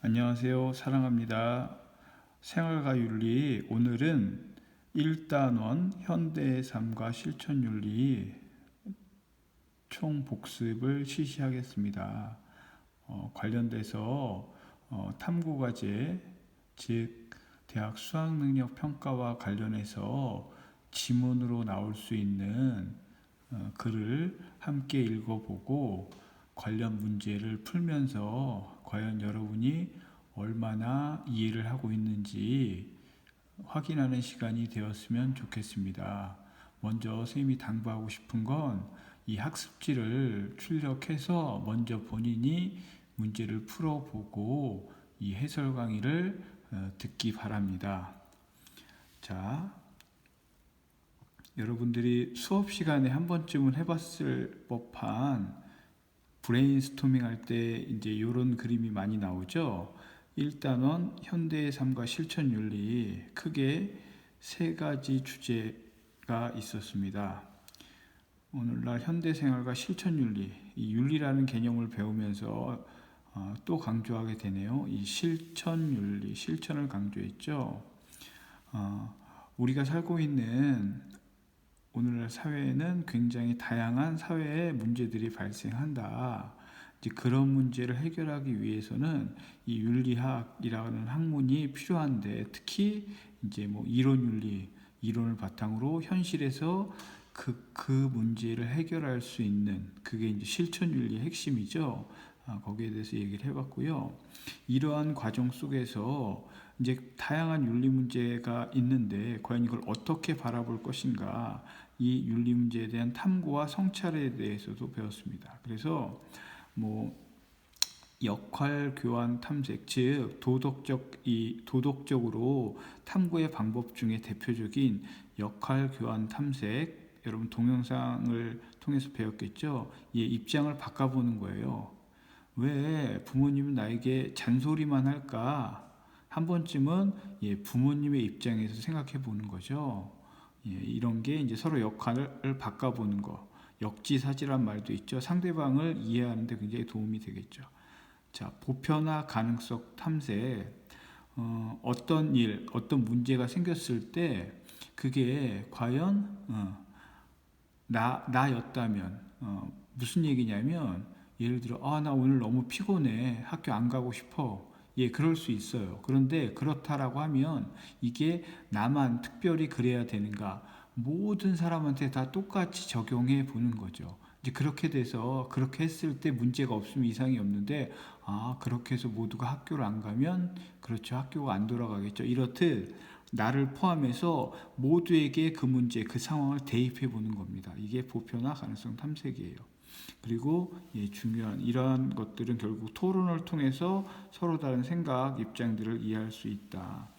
안녕하세요. 사랑합니다. 생활과 윤리, 오늘은 1단원 현대의 삶과 실천 윤리 총 복습을 실시하겠습니다. 관련돼서 탐구과제, 즉 대학 수학능력 평가와 관련해서 지문으로 나올 수 있는 글을 함께 읽어보고 관련 문제를 풀면서 과연 여러분이 얼마나 이해를 하고 있는지 확인하는 시간이 되었으면 좋겠습니다. 먼저 선생님이 당부하고 싶은 건 이 학습지를 출력해서 먼저 본인이 문제를 풀어보고 이 해설 강의를 듣기 바랍니다. 자, 여러분들이 수업 시간에 한 번쯤은 해봤을 법한 브레인스토밍 할 때 이제 이런 그림이 많이 나오죠. 1단원 현대의 삶과 실천 윤리, 크게 세 가지 주제가 있었습니다. 오늘날 현대 생활과 실천 윤리, 이 윤리라는 개념을 배우면서 또 강조하게 되네요. 이 실천 윤리, 실천을 강조했죠. 우리가 살고 있는 오늘날 사회에는 굉장히 다양한 사회의 문제들이 발생한다. 이제 그런 문제를 해결하기 위해서는 이 윤리학이라는 학문이 필요한데, 특히 이제 뭐 이론 윤리, 이론을 바탕으로 현실에서 그 문제를 해결할 수 있는 그게 이제 실천 윤리의 핵심이죠. 거기에 대해서 얘기를 해봤고요. 이러한 과정 속에서 이제 다양한 윤리 문제가 있는데 과연 이걸 어떻게 바라볼 것인가, 이 윤리 문제에 대한 탐구와 성찰에 대해서도 배웠습니다. 그래서 뭐 역할 교환 탐색, 즉 도덕적으로 탐구의 방법 중에 대표적인 역할 교환 탐색, 여러분 동영상을 통해서 배웠겠죠. 이 입장을 바꿔보는 거예요. 왜 부모님은 나에게 잔소리만 할까? 한 번쯤은 부모님의 입장에서 생각해 보는 거죠. 이런 게 이제 서로 역할을 바꿔보는 거. 역지사지란 말도 있죠. 상대방을 이해하는 데 굉장히 도움이 되겠죠. 자, 보편화 가능성 탐색. 어떤 일, 어떤 문제가 생겼을 때 그게 과연 나였다면 무슨 얘기냐면, 예를 들어 나 오늘 너무 피곤해, 학교 안 가고 싶어. 그럴 수 있어요. 그런데 그렇다라고 하면 이게 나만 특별히 그래야 되는가, 모든 사람한테 다 똑같이 적용해 보는 거죠. 이제 그렇게 돼서 그렇게 했을 때 문제가 없으면 이상이 없는데, 그렇게 해서 모두가 학교를 안 가면 그렇죠, 학교가 안 돌아가겠죠. 이렇듯 나를 포함해서 모두에게 그 문제, 그 상황을 대입해 보는 겁니다. 이게 보편화 가능성 탐색이에요. 그리고 중요한 이러한 것들은 결국 토론을 통해서 서로 다른 생각, 입장들을 이해할 수 있다.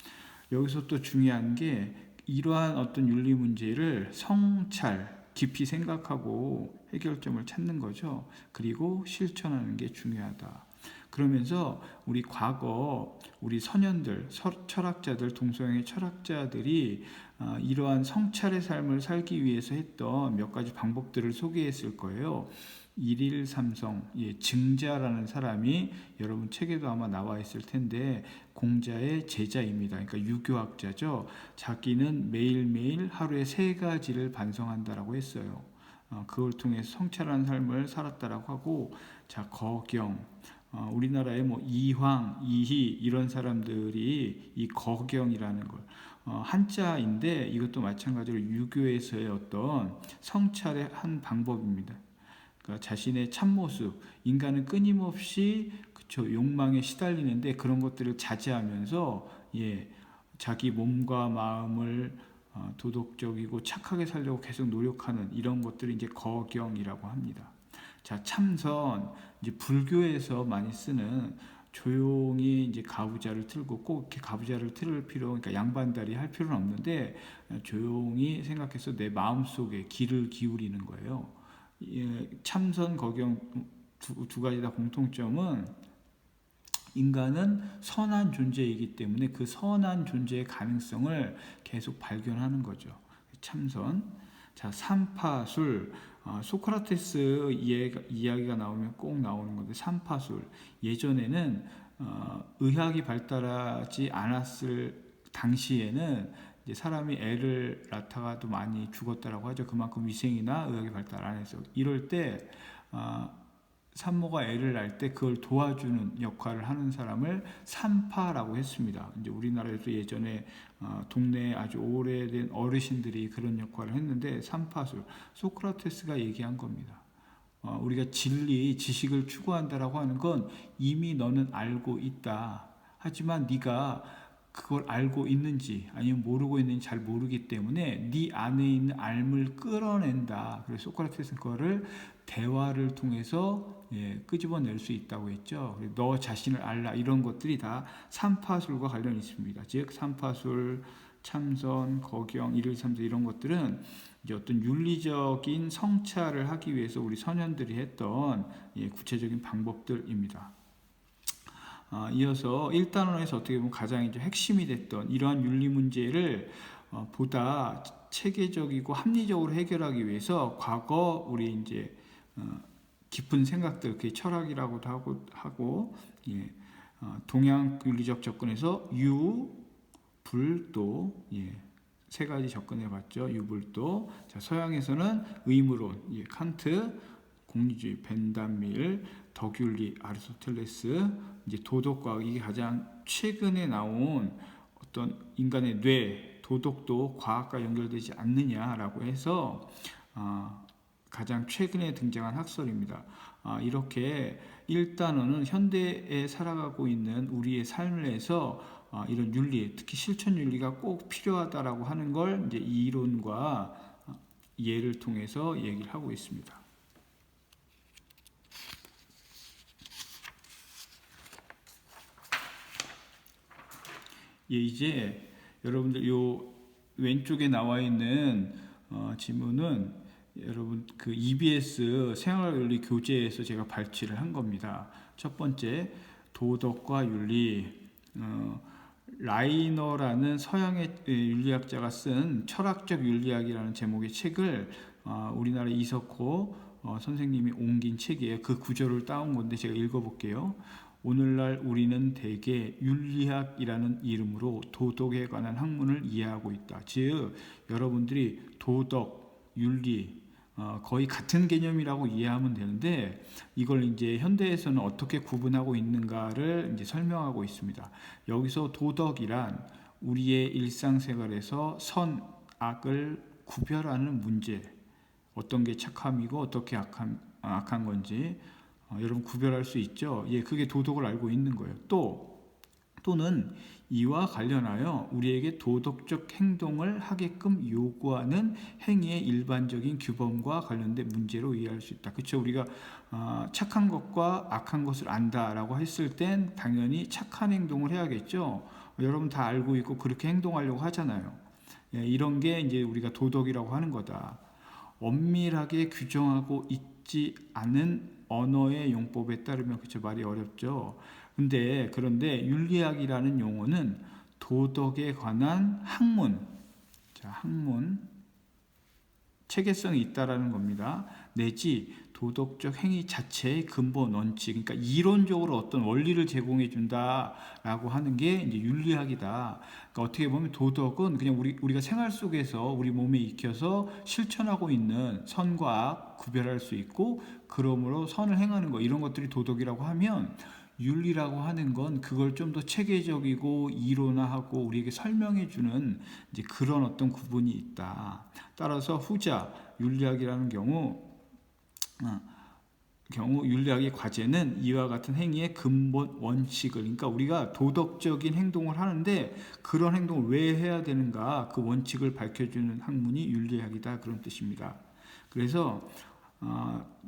여기서 또 중요한 게, 이러한 어떤 윤리 문제를 성찰, 깊이 생각하고 해결점을 찾는 거죠. 그리고 실천하는 게 중요하다. 그러면서 우리 과거 우리 선현들, 철학자들, 동서양의 철학자들이 이러한 성찰의 삶을 살기 위해서 했던 몇 가지 방법들을 소개했을 거예요. 일일삼성, 증자라는 사람이 여러분 책에도 아마 나와 있을 텐데, 공자의 제자입니다. 그러니까 유교학자죠. 자기는 매일매일 하루에 3가지를 반성한다라고 했어요. 그걸 통해 성찰하는 삶을 살았다라고 하고, 자, 거경, 우리나라에 뭐 이황, 이희 이런 사람들이 이 거경이라는 걸, 한자인데 이것도 마찬가지로 유교에서의 어떤 성찰의 한 방법입니다. 그러니까 자신의 참모습, 인간은 끊임없이 욕망에 시달리는데 그런 것들을 자제하면서 자기 몸과 마음을 도덕적이고 착하게 살려고 계속 노력하는 이런 것들이 이제 거경이라고 합니다. 자, 참선, 이제 불교에서 많이 쓰는, 조용히 이제 가부좌를 틀고, 꼭 이렇게 가부좌를 틀을 그러니까 양반다리 할 필요는 없는데 조용히 생각해서 내 마음속에 귀를 기울이는 거예요. 참선, 거경 두 가지 다 공통점은 인간은 선한 존재이기 때문에 그 선한 존재의 가능성을 계속 발견하는 거죠. 참선. 자, 삼파술. 소크라테스 이야기가 나오면 꼭 나오는 건데, 삼파술. 예전에는 의학이 발달하지 않았을 당시에는 이제 사람이 애를 낳다가도 많이 죽었다라고 하죠. 그만큼 위생이나 의학이 발달 안 해서. 이럴 때 산모가 애를 낳을 때 그걸 도와주는 역할을 하는 사람을 산파라고 했습니다. 이제 우리나라에도 예전에 동네에 아주 오래된 어르신들이 그런 역할을 했는데, 산파술, 소크라테스가 얘기한 겁니다. 우리가 진리, 지식을 추구한다라고 하는 건 이미 너는 알고 있다. 하지만 네가 그걸 알고 있는지 아니면 모르고 있는지 잘 모르기 때문에 네 안에 있는 알을 끌어낸다. 그래서 소크라테스는 그거를 대화를 통해서 끄집어낼 수 있다고 했죠. 너 자신을 알라, 이런 것들이 다 삼파술과 관련이 있습니다. 즉 삼파술, 참선, 거경, 1, 2, 3, 4 이런 것들은 이제 어떤 윤리적인 성찰을 하기 위해서 우리 선현들이 했던 구체적인 방법들입니다. 이어서 1단원에서 어떻게 보면 가장 이제 핵심이 됐던 이러한 윤리 문제를 보다 체계적이고 합리적으로 해결하기 위해서 과거 우리 이제 깊은 생각들, 그게 철학이라고도 하고 동양 윤리적 접근에서 유, 불도, 세 가지 접근해봤죠. 유불도. 자, 서양에서는 의무론, 칸트, 공리주의, 벤담밀, 덕윤리, 아리스토텔레스, 이제 도덕과학, 이게 가장 최근에 나온 어떤 인간의 뇌, 도덕도 과학과 연결되지 않느냐라고 해서 가장 최근에 등장한 학설입니다. 이렇게 1단원은 현대에 살아가고 있는 우리의 삶에서 이런 윤리, 특히 실천 윤리가 꼭 필요하다라고 하는 걸 이제 이론과 예를 통해서 얘기를 하고 있습니다. 이제 여러분들 요 왼쪽에 나와 있는 지문은 여러분 그 EBS 생활윤리 교재에서 제가 발췌를 한 겁니다. 첫 번째, 도덕과 윤리. 라이너라는 서양의 윤리학자가 쓴 철학적 윤리학이라는 제목의 책을 우리나라 이석호 선생님이 옮긴 책이에요. 그 구절을 따온 건데 제가 읽어볼게요. 오늘날 우리는 대개 윤리학이라는 이름으로 도덕에 관한 학문을 이해하고 있다. 즉 여러분들이 도덕, 윤리 거의 같은 개념이라고 이해하면 되는데, 이걸 이제 현대에서는 어떻게 구분하고 있는가를 이제 설명하고 있습니다. 여기서 도덕이란 우리의 일상생활에서 선, 악을 구별하는 문제, 어떤 게 착함이고 어떻게 악한 건지 여러분 구별할 수 있죠. 그게 도덕을 알고 있는 거예요. 또는 이와 관련하여 우리에게 도덕적 행동을 하게끔 요구하는 행위의 일반적인 규범과 관련된 문제로 이해할 수 있다. 그렇죠? 우리가 착한 것과 악한 것을 안다라고 했을 땐 당연히 착한 행동을 해야겠죠. 여러분 다 알고 있고 그렇게 행동하려고 하잖아요. 이런 게 이제 우리가 도덕이라고 하는 거다. 엄밀하게 규정하고 있지 않은 언어의 용법에 따르면 그쵸, 말이 어렵죠. 그런데 윤리학이라는 용어는 도덕에 관한 학문, 체계성이 있다라는 겁니다. 내지 도덕적 행위 자체의 근본 원칙, 그러니까 이론적으로 어떤 원리를 제공해 준다라고 하는 게 이제 윤리학이다. 그러니까 어떻게 보면 도덕은 그냥 우리가 생활 속에서 우리 몸에 익혀서 실천하고 있는 선과 악 구별할 수 있고, 그러므로 선을 행하는 거, 이런 것들이 도덕이라고 하면, 윤리라고 하는 건 그걸 좀 더 체계적이고 이론화하고 우리에게 설명해주는 이제 그런 어떤 구분이 있다. 따라서 후자 윤리학이라는 경우 윤리학의 과제는 이와 같은 행위의 근본 원칙을, 그러니까 우리가 도덕적인 행동을 하는데 그런 행동을 왜 해야 되는가, 그 원칙을 밝혀주는 학문이 윤리학이다, 그런 뜻입니다. 그래서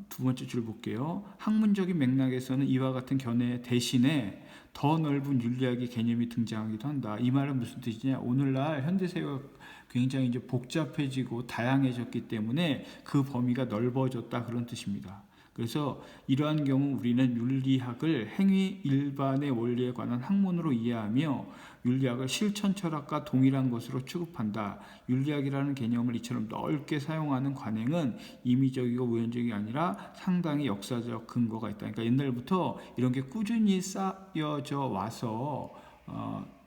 두 번째 줄 볼게요. 학문적인 맥락에서는 이와 같은 견해 대신에 더 넓은 윤리학의 개념이 등장하기도 한다. 이 말은 무슨 뜻이냐? 오늘날 현대사회가 굉장히 이제 복잡해지고 다양해졌기 때문에 그 범위가 넓어졌다, 그런 뜻입니다. 그래서 이러한 경우 우리는 윤리학을 행위 일반의 원리에 관한 학문으로 이해하며 윤리학을 실천 철학과 동일한 것으로 취급한다. 윤리학이라는 개념을 이처럼 넓게 사용하는 관행은 임의적이고 우연적이 아니라 상당히 역사적 근거가 있다. 그러니까 옛날부터 이런 게 꾸준히 쌓여져 와서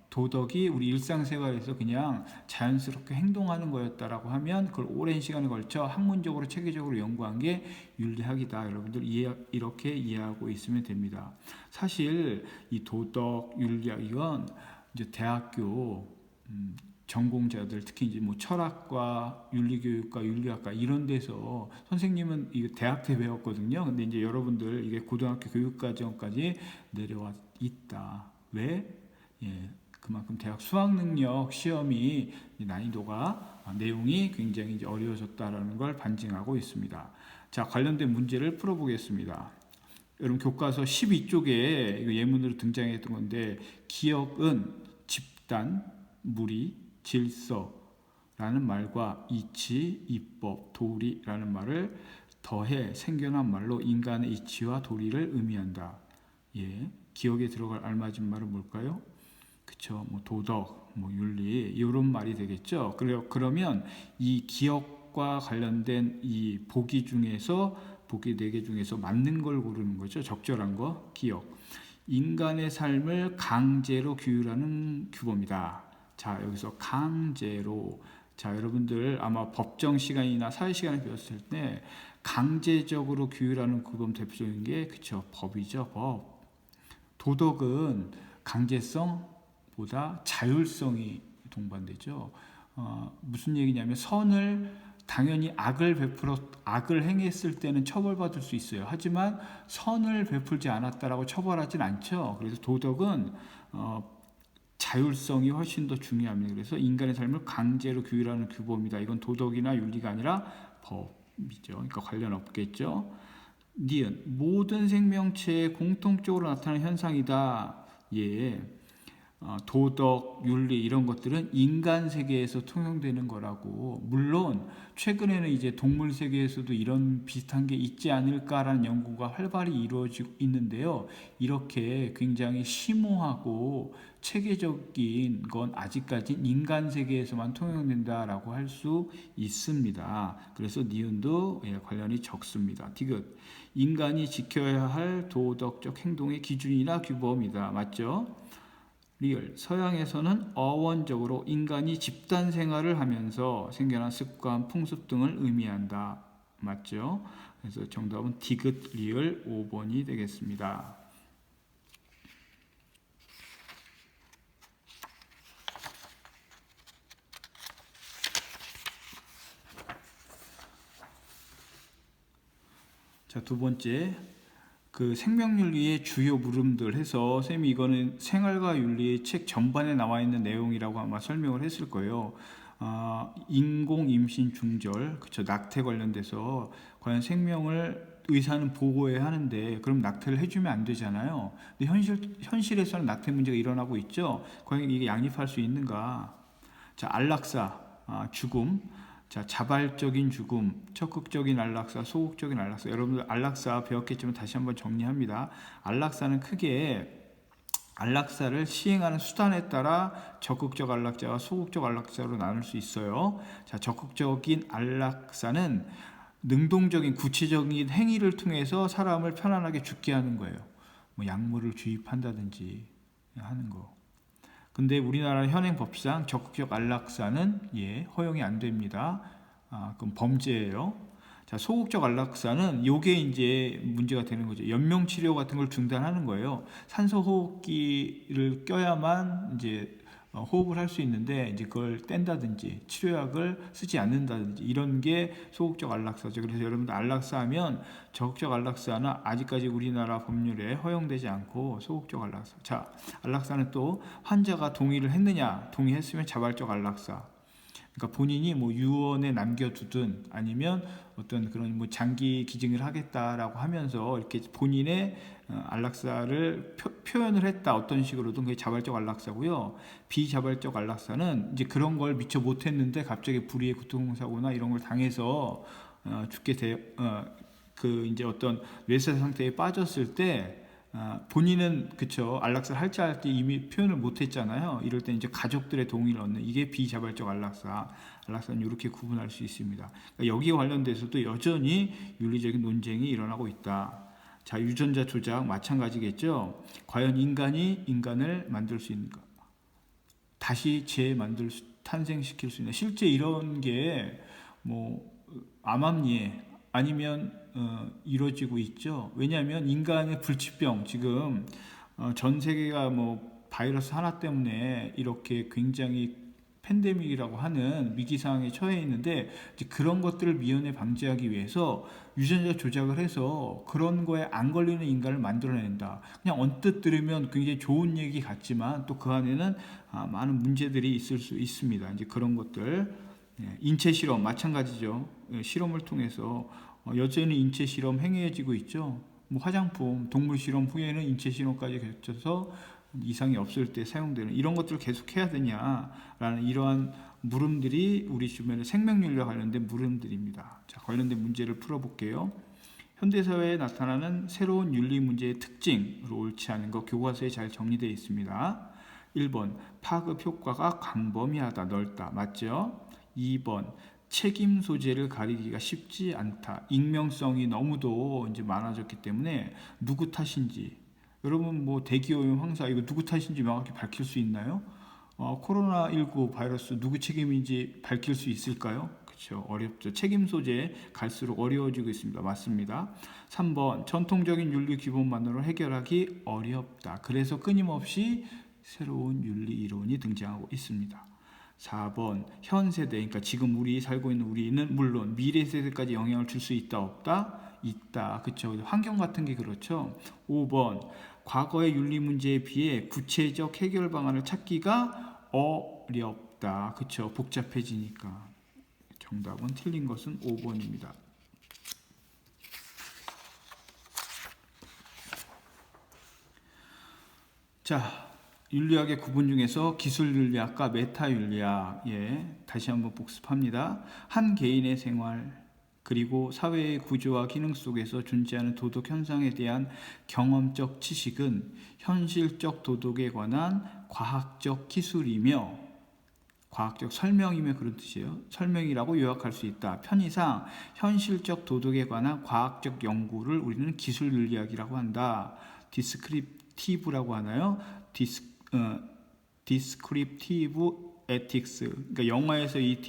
도덕이 우리 일상생활에서 그냥 자연스럽게 행동하는 거였다라고 하면 그걸 오랜 시간에 걸쳐 학문적으로 체계적으로 연구한 게 윤리학이다. 여러분들 이렇게 이해하고 있으면 됩니다. 사실 이 도덕, 윤리학 이건 이제 대학교 전공자들 특히 이제 뭐 철학과 윤리교육과 윤리학과 이런 데서 선생님은 이거 대학 때 배웠거든요. 근데 이제 여러분들 이게 고등학교 교육과정까지 내려와 있다. 왜? 예. 그만큼 대학 수학능력 시험이 난이도가 내용이 굉장히 이제 어려워졌다라는 걸 반증하고 있습니다. 자, 관련된 문제를 풀어보겠습니다. 여러분 교과서 12쪽에 이거 예문으로 등장했던 건데 기억은 집단, 무리, 질서라는 말과 이치, 이법, 도리라는 말을 더해 생겨난 말로 인간의 이치와 도리를 의미한다. 예, 기억에 들어갈 알맞은 말은 뭘까요? 그쵸, 뭐 도덕, 뭐 윤리 이런 말이 되겠죠. 그러면 이 기억과 관련된 이 보기 중에서 보기 4개 중에서 맞는 걸 고르는 거죠. 적절한 거, 기억. 인간의 삶을 강제로 규율하는 규범이다. 자, 여기서 강제로. 자, 여러분들 아마 법정 시간이나 사회 시간에 배웠을 때 강제적으로 규율하는 규범 대표적인 게 그쵸, 법이죠, 법. 도덕은 강제성 보다 자율성이 동반되죠. 무슨 얘기냐면 선을 당연히 악을 행했을 때는 처벌받을 수 있어요. 하지만 선을 베풀지 않았다라고 처벌하진 않죠. 그래서 도덕은 자율성이 훨씬 더 중요합니다. 그래서 인간의 삶을 강제로 규율하는 규범이다. 이건 도덕이나 윤리가 아니라 법이죠. 그러니까 관련 없겠죠. 니은 모든 생명체에 공통적으로 나타나는 현상이다. 예. 도덕, 윤리 이런 것들은 인간 세계에서 통용되는 거라고. 물론 최근에는 이제 동물 세계에서도 이런 비슷한 게 있지 않을까라는 연구가 활발히 이루어지고 있는데요. 이렇게 굉장히 심오하고 체계적인 건 아직까지 인간 세계에서만 통용된다라고 할 수 있습니다. 그래서 니은도 관련이 적습니다. 디귿 인간이 지켜야 할 도덕적 행동의 기준이나 규범이다. 맞죠? 리을 서양에서는 어원적으로 인간이 집단 생활을 하면서 생겨난 습관, 풍습 등을 의미한다. 맞죠? 그래서 정답은 디귿 리을 5번이 되겠습니다. 자, 두 번째. 그 생명윤리의 주요 물음들 해서 쌤이 이거는 생활과 윤리의 책 전반에 나와 있는 내용이라고 아마 설명을 했을 거예요. 인공 임신 중절, 그쵸, 낙태 관련돼서 과연 생명을 의사는 보호해야 하는데 그럼 낙태를 해주면 안 되잖아요. 근데 현실에서는 낙태 문제가 일어나고 있죠. 과연 이게 양립할 수 있는가? 자, 안락사, 죽음. 자, 자발적인 죽음, 적극적인 안락사, 소극적인 안락사. 여러분들 안락사 배웠겠지만 다시 한번 정리합니다. 안락사는 크게 안락사를 시행하는 수단에 따라 적극적 안락자와 소극적 안락자로 나눌 수 있어요. 자, 적극적인 안락사는 능동적인 구체적인 행위를 통해서 사람을 편안하게 죽게 하는 거예요. 뭐 약물을 주입한다든지 하는 거. 근데 우리나라 현행 법상 적극적 안락사는 허용이 안 됩니다. 그럼 범죄예요. 자, 소극적 안락사는 요게 이제 문제가 되는 거죠. 연명 치료 같은 걸 중단하는 거예요. 산소 호흡기를 껴야만 이제 호흡을 할 수 있는데 이제 그걸 뗀다든지 치료약을 쓰지 않는다든지 이런 게 소극적 안락사죠. 그래서 여러분들 안락사 하면 적극적 안락사는 아직까지 우리나라 법률에 허용되지 않고 소극적 안락사. 자, 안락사는 또 환자가 동의를 했느냐, 동의했으면 자발적 안락사. 그러니까 본인이 뭐 유언에 남겨두든 아니면 어떤 그런 뭐 장기 기증을 하겠다라고 하면서 이렇게 본인의 안락사를 표현을 했다. 어떤 식으로든 그게 자발적 안락사고요. 비자발적 안락사는 이제 그런 걸 미처 못했는데 갑자기 불의의 교통사고나 이런 걸 당해서 죽게 그 이제 어떤 뇌세 상태에 빠졌을 때 본인은 그쵸 안락사를 할지 이미 표현을 못했잖아요. 이럴 때 이제 가족들의 동의를 얻는 이게 비자발적 안락사는 이렇게 구분할 수 있습니다. 그러니까 여기에 관련돼서도 여전히 윤리적인 논쟁이 일어나고 있다. 자, 유전자 조작 마찬가지겠죠. 과연 인간이 인간을 만들 수 있는가? 다시 탄생시킬 수 있는 실제 이런 게 뭐 암암리에 아니면 이루어지고 있죠. 왜냐하면 인간의 불치병 지금 전 세계가 뭐 바이러스 하나 때문에 이렇게 굉장히 팬데믹이라고 하는 위기 상황에 처해 있는데 이제 그런 것들을 미연에 방지하기 위해서 유전자 조작을 해서 그런 거에 안 걸리는 인간을 만들어낸다. 그냥 언뜻 들으면 굉장히 좋은 얘기 같지만 또 그 안에는 많은 문제들이 있을 수 있습니다. 이제 그런 것들 인체 실험 마찬가지죠. 실험을 통해서 여전히 인체 실험 행해지고 있죠. 뭐 화장품, 동물 실험 후에는 인체 실험까지 겹쳐서 이상이 없을 때 사용되는 이런 것들을 계속 해야 되냐라는 이러한 물음들이 우리 주변의 생명윤리와 관련된 물음들입니다. 자, 관련된 문제를 풀어볼게요. 현대사회에 나타나는 새로운 윤리 문제의 특징으로 옳지 않은 것 교과서에 잘 정리되어 있습니다. 1번 파급 효과가 광범위하다 넓다 맞죠? 2번 책임 소재를 가리기가 쉽지 않다. 익명성이 너무도 이제 많아졌기 때문에 누구 탓인지 여러분 뭐 대기오염 황사 이거 누구 탓인지 명확히 밝힐 수 있나요? 코로나19 바이러스 누구 책임인지 밝힐 수 있을까요? 그렇죠. 어렵죠. 책임 소재 갈수록 어려워지고 있습니다. 맞습니다. 3번 전통적인 윤리 기본만으로 해결하기 어렵다. 그래서 끊임없이 새로운 윤리 이론이 등장하고 있습니다. 4번 현 세대 그러니까 지금 우리 살고 있는 우리는 물론 미래 세대까지 영향을 줄 수 있다 없다? 있다. 그렇죠. 환경 같은 게 그렇죠. 5번 과거의 윤리 문제에 비해 구체적 해결 방안을 찾기가 어렵다. 그렇죠. 복잡해지니까. 정답은 틀린 것은 5번입니다. 자, 윤리학의 구분 중에서 기술윤리학과 메타윤리학 다시 한번 복습합니다. 한 개인의 생활 그리고 사회의 구조와 기능 속에서 존재하는 도덕 현상에 대한 경험적 지식은 현실적 도덕에 관한 과학적 기술이며 과학적 설명이며 그런 뜻이에요. 설명이라고 요약할 수 있다. 편의상 현실적 도덕에 관한 과학적 연구를 우리는 기술윤리학이라고 한다. 디스크립티브라고 하나요? 디스크립티브 에틱스. 그러니까 영어에서 이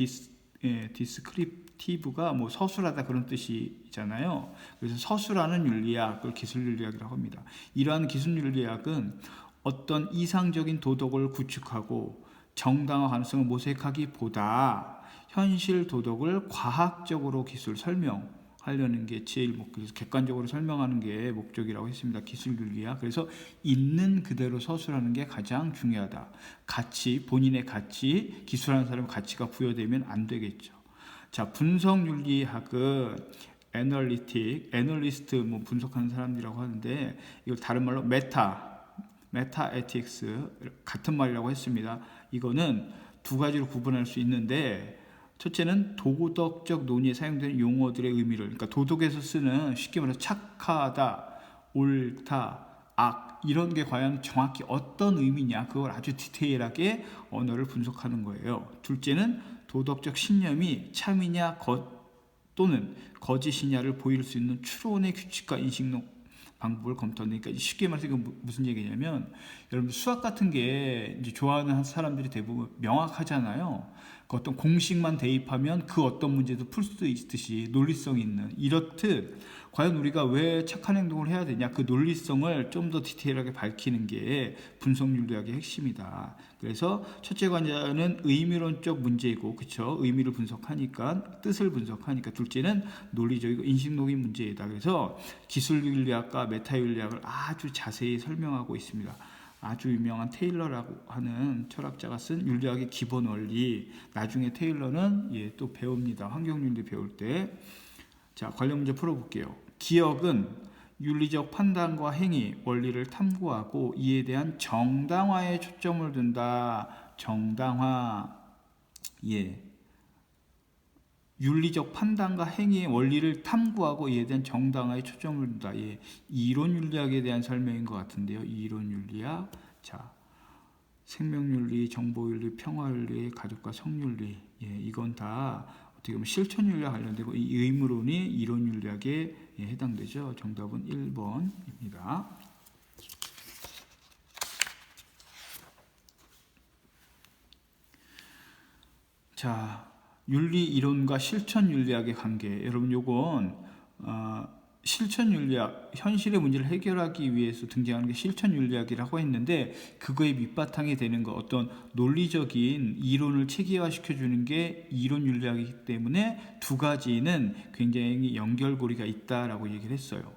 디스크립티브가 뭐 서술하다 그런 뜻이잖아요. 그래서 서술하는 윤리학을 기술윤리학이라고 합니다. 이러한 기술윤리학은 어떤 이상적인 도덕을 구축하고 정당화 가능성을 모색하기보다 현실 도덕을 과학적으로 기술 설명하려는 게 제일 그래서 객관적으로 설명하는 게 목적이라고 했습니다. 기술윤리학. 그래서 있는 그대로 서술하는 게 가장 중요하다. 가치, 본인의 가치, 기술하는 사람의 가치가 부여되면 안 되겠죠. 자, 분석윤리학은 애널리스트 뭐 분석하는 사람들이라고 하는데 이걸 다른 말로 메타에틱스 같은 말이라고 했습니다. 이거는 두 가지로 구분할 수 있는데 첫째는 도덕적 논의에 사용되는 용어들의 의미를 그러니까 도덕에서 쓰는 쉽게 말해서 착하다, 옳다, 악 이런 게 과연 정확히 어떤 의미냐 그걸 아주 디테일하게 언어를 분석하는 거예요. 둘째는 도덕적 신념이 참이냐 또는 거짓이냐를 보일 수 있는 추론의 규칙과 인식론 방법을 검토하니까 쉽게 말해서 이건 무슨 얘기냐면 여러분 수학 같은 게 이제 좋아하는 사람들이 대부분 명확하잖아요. 그 어떤 공식만 대입하면 그 어떤 문제도 풀 수 있듯이 논리성 있는 이렇듯 과연 우리가 왜 착한 행동을 해야 되냐 그 논리성을 좀 더 디테일하게 밝히는 게 분석윤리학의 핵심이다. 그래서 첫째 관자는 의미론적 문제이고 그렇죠. 의미를 분석하니까 뜻을 분석하니까 둘째는 논리적이고 인식론의 문제이다. 그래서 기술윤리학과 메타윤리학을 아주 자세히 설명하고 있습니다. 아주 유명한 테일러라고 하는 철학자가 쓴 윤리학의 기본 원리 나중에 테일러는 또 배웁니다. 환경윤리 배울 때. 자, 관련 문제 풀어볼게요. 기억은 윤리적 판단과 행위, 원리를 탐구하고 이에 대한 정당화에 초점을 둔다. 정당화. 윤리적 판단과 행위의 원리를 탐구하고 이에 대한 정당화에 초점을 둔다. 예, 이론 윤리학에 대한 설명인 것 같은데요. 이론 윤리학. 자, 생명윤리, 정보윤리, 평화윤리, 가족과 성윤리. 예, 이건 다 어떻게 보면 실천윤리와 관련되고 이 의무론이 이론윤리학에 해당되죠. 정답은 1번입니다. 자, 윤리 이론과 실천 윤리학의 관계. 여러분 요건 실천 윤리학, 현실의 문제를 해결하기 위해서 등장하는 게 실천 윤리학이라고 했는데 그거의 밑바탕이 되는 거 어떤 논리적인 이론을 체계화시켜 주는 게 이론 윤리학이기 때문에 두 가지는 굉장히 연결고리가 있다라고 얘기를 했어요.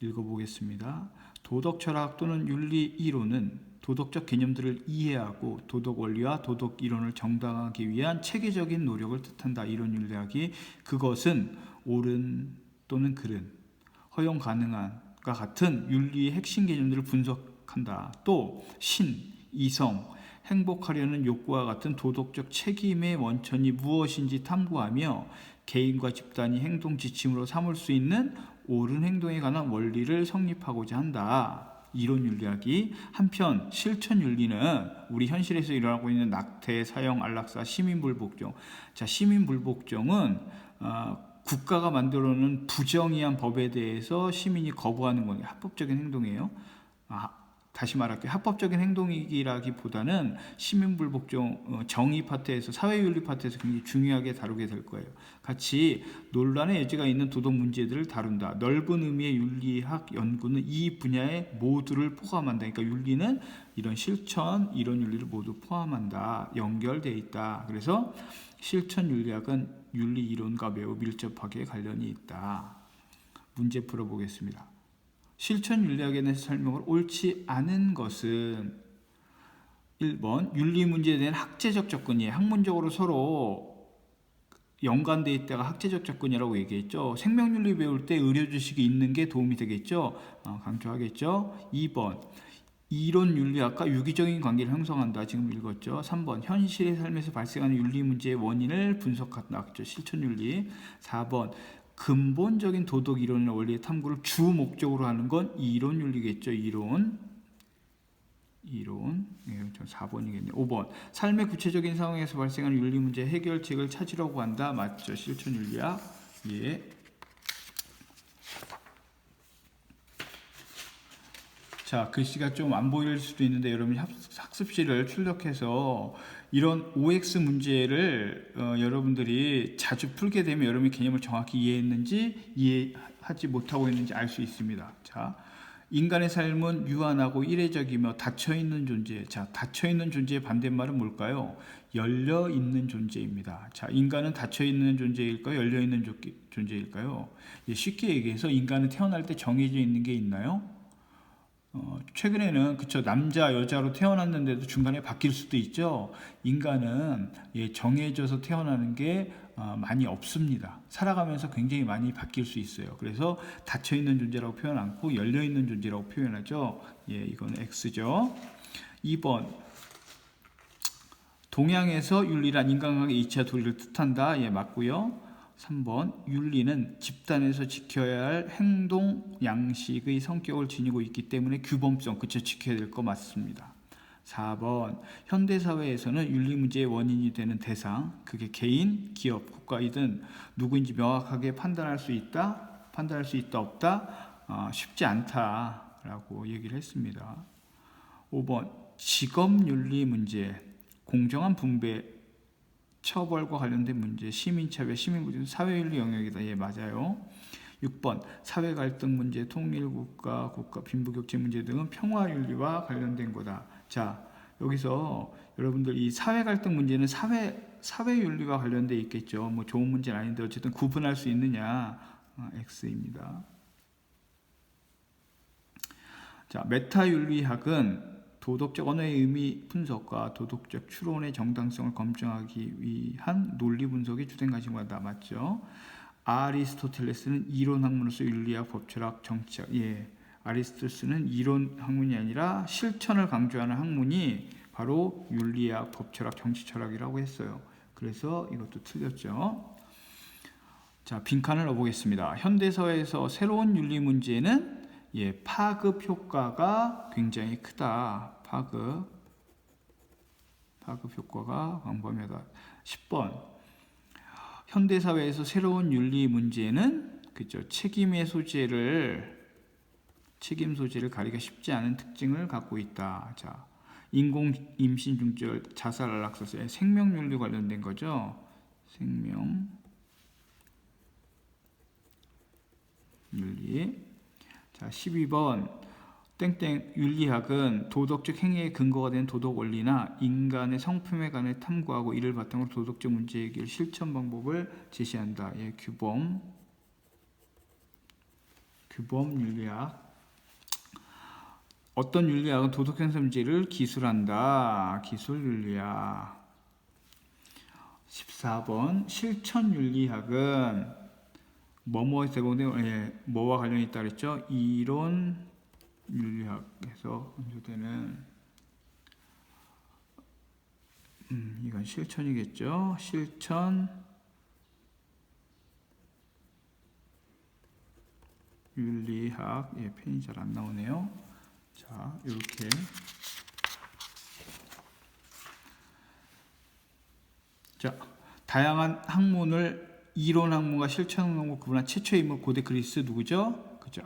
읽어보겠습니다. 도덕 철학 또는 윤리 이론은 도덕적 개념들을 이해하고 도덕 원리와 도덕 이론을 정당화하기 위한 체계적인 노력을 뜻한다. 이론 윤리학이 그것은 옳은 또는 그른, 허용 가능한과 같은 윤리의 핵심 개념들을 분석한다. 또 신, 이성, 행복하려는 욕구와 같은 도덕적 책임의 원천이 무엇인지 탐구하며 개인과 집단이 행동 지침으로 삼을 수 있는 옳은 행동에 관한 원리를 성립하고자 한다. 이론 윤리학이. 한편 실천 윤리는 우리 현실에서 일어나고 있는 낙태, 사형, 안락사, 시민불복종. 자, 시민불복종은 국가가 만들어놓은 부정의한 법에 대해서 시민이 거부하는 거예요. 합법적인 행동이에요. 다시 말할게요. 합법적인 행동이라기보다는 시민불복종 정의 파트에서, 사회윤리 파트에서 굉장히 중요하게 다루게 될 거예요. 같이 논란의 여지가 있는 도덕 문제들을 다룬다. 넓은 의미의 윤리학 연구는 이 분야의 모두를 포함한다. 그러니까 윤리는 이런 실천, 이론 윤리를 모두 포함한다. 연결되어 있다. 그래서 실천 윤리학은 윤리 이론과 매우 밀접하게 관련이 있다. 문제 풀어보겠습니다. 실천 윤리학에 대해서 설명을 옳지 않은 것은 1번 윤리 문제에 대한 학제적 접근이에요. 학문적으로 서로 연관되어 있다가 학제적 접근이라고 얘기했죠. 생명윤리 배울 때 의료 지식이 있는 게 도움이 되겠죠. 강조하겠죠. 2번 이론 윤리학과 유기적인 관계를 형성한다. 지금 읽었죠. 3번 현실의 삶에서 발생하는 윤리 문제의 원인을 분석한다. 그렇죠. 실천 윤리. 4번 근본적인 도덕 이론이나 원리의 탐구를 주 목적으로 하는 건 이론 윤리겠죠. 이론. 네, 4번이겠네요. 5번 삶의 구체적인 상황에서 발생하는 윤리 문제 해결책을 찾으려고 한다. 맞죠. 실천 윤리학. 예. 자, 글씨가 좀 안 보일 수도 있는데 여러분이 학습지를 출력해서 이런 OX 문제를 여러분들이 자주 풀게 되면 여러분이 개념을 정확히 이해했는지 이해하지 못하고 있는지 알 수 있습니다. 자, 인간의 삶은 유한하고 이례적이며 닫혀있는 존재. 자, 닫혀있는 존재의 반대말은 뭘까요? 열려있는 존재입니다. 자, 인간은 닫혀있는 존재일까요? 열려있는 존재일까요? 쉽게 얘기해서 인간은 태어날 때 정해져 있는 게 있나요? 최근에는 그쵸, 남자 여자로 태어났는데도 중간에 바뀔 수도 있죠. 인간은 정해져서 태어나는 게 많이 없습니다. 살아가면서 굉장히 많이 바뀔 수 있어요. 그래서 닫혀있는 존재라고 표현 않고 열려있는 존재라고 표현하죠. 이건 X죠. 2번 동양에서 윤리란 인간관계 이치와 도리를 뜻한다. 맞고요. 3번 윤리는 집단에서 지켜야 할 행동 양식의 성격을 지니고 있기 때문에 규범성, 그쵸, 지켜야 될 거 맞습니다. 4번 현대사회에서는 윤리 문제의 원인이 되는 대상, 그게 개인, 기업, 국가이든 누구인지 명확하게 판단할 수 있다 없다? 쉽지 않다라고 얘기를 했습니다. 5번 직업윤리 문제, 공정한 분배, 처벌과 관련된 문제, 시민차별, 시민구조, 사회윤리 영역이다. 맞아요. 6번 사회 갈등 문제, 통일국가, 국가 빈부격차 문제 등은 평화윤리와 관련된 거다. 자, 여기서 여러분들 이 사회 갈등 문제는 사회윤리와 관련돼 있겠죠. 뭐 좋은 문제는 아닌데 어쨌든 구분할 수 있느냐? X입니다. 자, 메타윤리학은 도덕적 언어의 의미 분석과 도덕적 추론의 정당성을 검증하기 위한 논리 분석이 주된 관심과다. 맞죠? 아리스토텔레스는 이론 학문으로서 윤리학, 법철학, 정치학. 아리스토텔레스는 이론 학문이 아니라 실천을 강조하는 학문이 바로 윤리학, 법철학, 정치철학이라고 했어요. 그래서 이것도 틀렸죠. 자, 빈칸을 넣어보겠습니다. 현대사회에서 새로운 윤리 문제는 파급 효과가 굉장히 크다. 파급 효과가 광범위하다. 10번. 현대사회에서 새로운 윤리 문제는 그죠? 책임 소재를 가리기가 쉽지 않은 특징을 갖고 있다. 자, 인공 임신 중절, 자살 안락사세, 생명윤리 관련된 거죠. 생명윤리. 자, 12번. 땡땡 윤리학은 도덕적 행위의 근거가 된 도덕 원리나 인간의 성품에 관해 탐구하고 이를 바탕으로 도덕적 문제 해결 실천 방법을 제시한다. 규범 윤리학. 어떤 윤리학은 도덕 형성 문제를 기술한다. 기술 윤리학. 14번 실천 윤리학은 뭐뭐에 제공된 뭐와 관련이 있다 그랬죠? 이론 윤리학에서 강조되는 이건 실천이겠죠. 실천 윤리학. 펜이 잘 안 나오네요. 자, 이렇게 자, 다양한 학문을 이론 학문과 실천 학문을 구분한 최초의 인물 고대 그리스 누구죠? 그죠?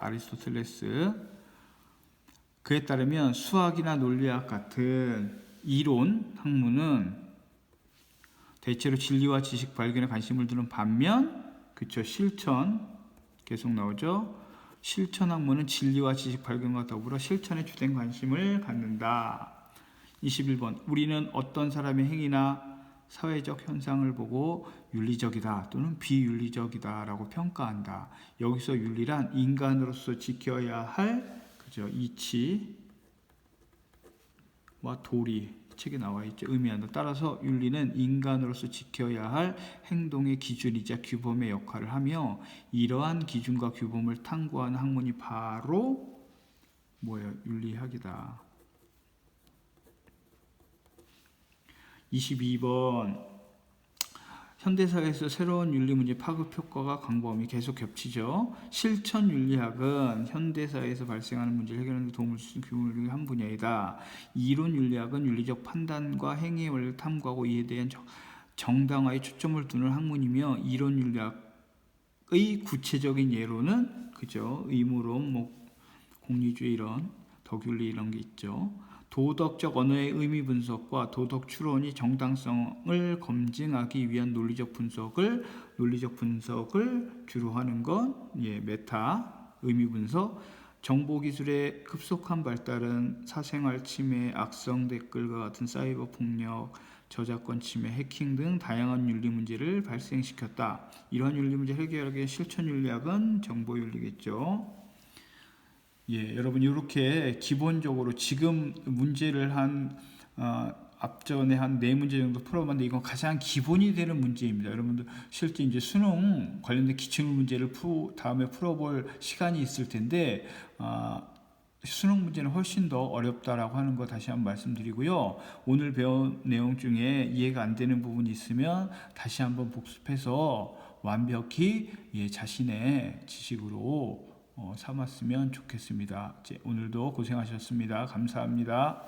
아리스토텔레스. 그에 따르면 수학이나 논리학 같은 이론 학문은 대체로 진리와 지식 발견에 관심을 두는 반면, 그쵸? 실천 계속 나오죠. 실천 학문은 진리와 지식 발견과 더불어 실천에 주된 관심을 갖는다. 21번. 우리는 어떤 사람의 행위나 사회적 현상을 보고 윤리적이다 또는 비윤리적이다 라고 평가한다. 여기서 윤리란 인간으로서 지켜야 할 그죠? 이치와 도리 책에 나와 있죠. 의미한다. 따라서 윤리는 인간으로서 지켜야 할 행동의 기준이자 규범의 역할을 하며 이러한 기준과 규범을 탐구하는 학문이 바로 뭐예요? 윤리학이다. 22번. 현대사회에서 새로운 윤리 문제 파급 효과가 광범위 계속 겹치죠. 실천 윤리학은 현대사회에서 발생하는 문제를 해결하는 데 도움을 주는 규범 윤리의 한 분야이다. 이론 윤리학은 윤리적 판단과 행위의 원리를 탐구하고 이에 대한 정당화에 초점을 두는 학문이며 이론 윤리학의 구체적인 예로는 그죠? 의무론, 공리주의 이런 덕윤리 이런 게 있죠. 도덕적 언어의 의미 분석과 도덕 추론이 정당성을 검증하기 위한 논리적 분석을 주로 하는 건 메타 의미 분석. 정보 기술의 급속한 발달은 사생활 침해, 악성 댓글과 같은 사이버 폭력, 저작권 침해, 해킹 등 다양한 윤리 문제를 발생시켰다. 이러한 윤리 문제 해결하기 위해 실천 윤리학은 정보 윤리겠죠. 여러분 이렇게 기본적으로 지금 문제를 앞전에 한 4문제 정도 풀어봤는데 이건 가장 기본이 되는 문제입니다. 여러분들 실제 이제 수능 관련된 기출 문제를 다음에 풀어볼 시간이 있을 텐데 수능 문제는 훨씬 더 어렵다라고 하는 거 다시 한번 말씀드리고요. 오늘 배운 내용 중에 이해가 안 되는 부분이 있으면 다시 한번 복습해서 완벽히 자신의 지식으로 삼았으면 좋겠습니다. 오늘도 고생하셨습니다. 감사합니다.